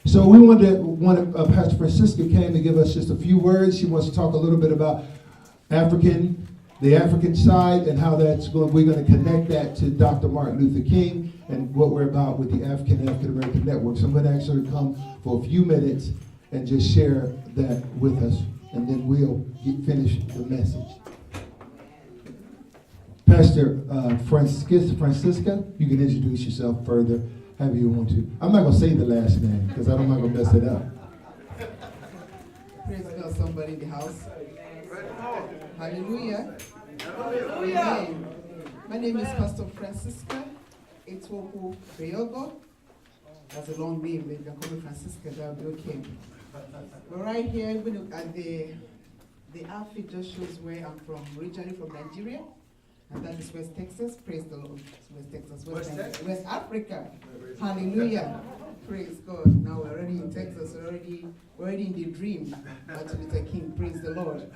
So Pastor Francisca came to give us just a few words. She wants to talk a little bit about the African side, and how we're going to connect that to Dr. Martin Luther King and what we're about with the African American Network. So I'm going to ask her to come for a few minutes and just share that with us, and then we'll finish the message. Pastor Francisca, you can introduce yourself further, however you want to. I'm not going to say the last name because I'm not going to mess it up. Praise God, somebody in the house. Hallelujah. Hallelujah. Amen. My name is Pastor Francisca Etuokwu-Benyeogor. That's a long name, but if you can call me Francisca, that'll be okay. We're right here, even at the outfit just shows where I'm from, originally from Nigeria. And that is West Texas. Praise the Lord. West Texas, West Africa. Hallelujah. Praise God. Now we're already in Texas. We're already in the dream. Martin Luther King. Praise the Lord.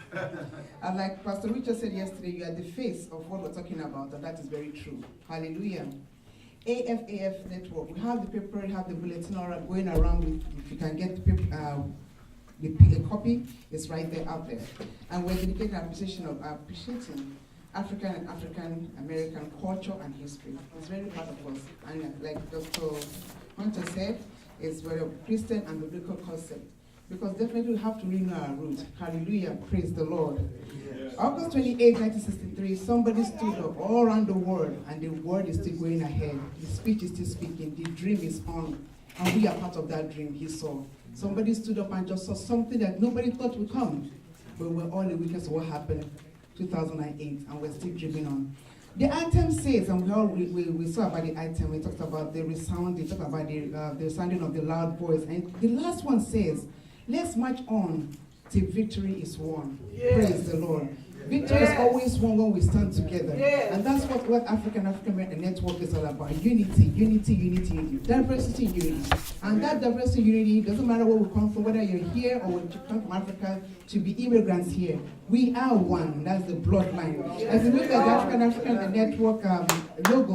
And like Pastor Richard said yesterday, you are the face of what we're talking about, and that is very true. Hallelujah. AFaf Network. We have the paper, we have the bulletin going around. If you can get the paper, the copy, it's right there out there. And we're dedicating our appreciating African and African American culture and history. It's very part of us. And like Dr. Hunter said, it's very Christian and biblical concept. Because definitely we have to really know our roots. Hallelujah. Praise the Lord. Yes. August 28, 1963, somebody stood up all around the world, and the word is still going ahead. The speech is still speaking. The dream is on. And we are part of that dream he saw. Somebody stood up and just saw something that nobody thought would come. But we're all a witness of what happened 2008, and we're still dreaming on. The anthem says, and we saw about the anthem, we talked about the resound, we talked about the sounding of the loud voice, and the last one says, let's march on till victory is won. Yes. Praise the Lord. Victory is always won when we stand together. Yes. And that's what African Network is all about. Unity, unity, unity, unity. Diversity, unity. And that diversity, unity, doesn't matter where we come from, whether you're here or whether you come from Africa, to be immigrants here. We are one. That's the bloodline. As you look at the African Network logo,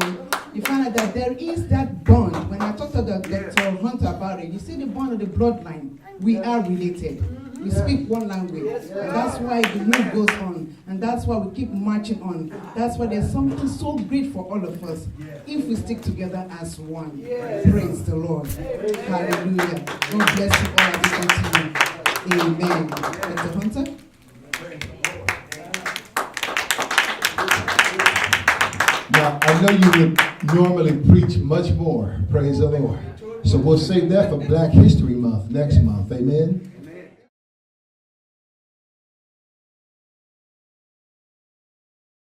you find out that there is that bond. When I talked to Dr. Hunter about it, you see the bond of the bloodline. We are related. We speak one language. And that's why the move goes on. And that's why we keep marching on. That's why there's something so great for all of us if we stick together as one. Praise the Lord. Hallelujah. God bless you all. I listen to you. Amen. Dr. Hunter? Now, I know you would normally preach much more. Praise the Lord. So we'll save that for Black History Month next month. Amen.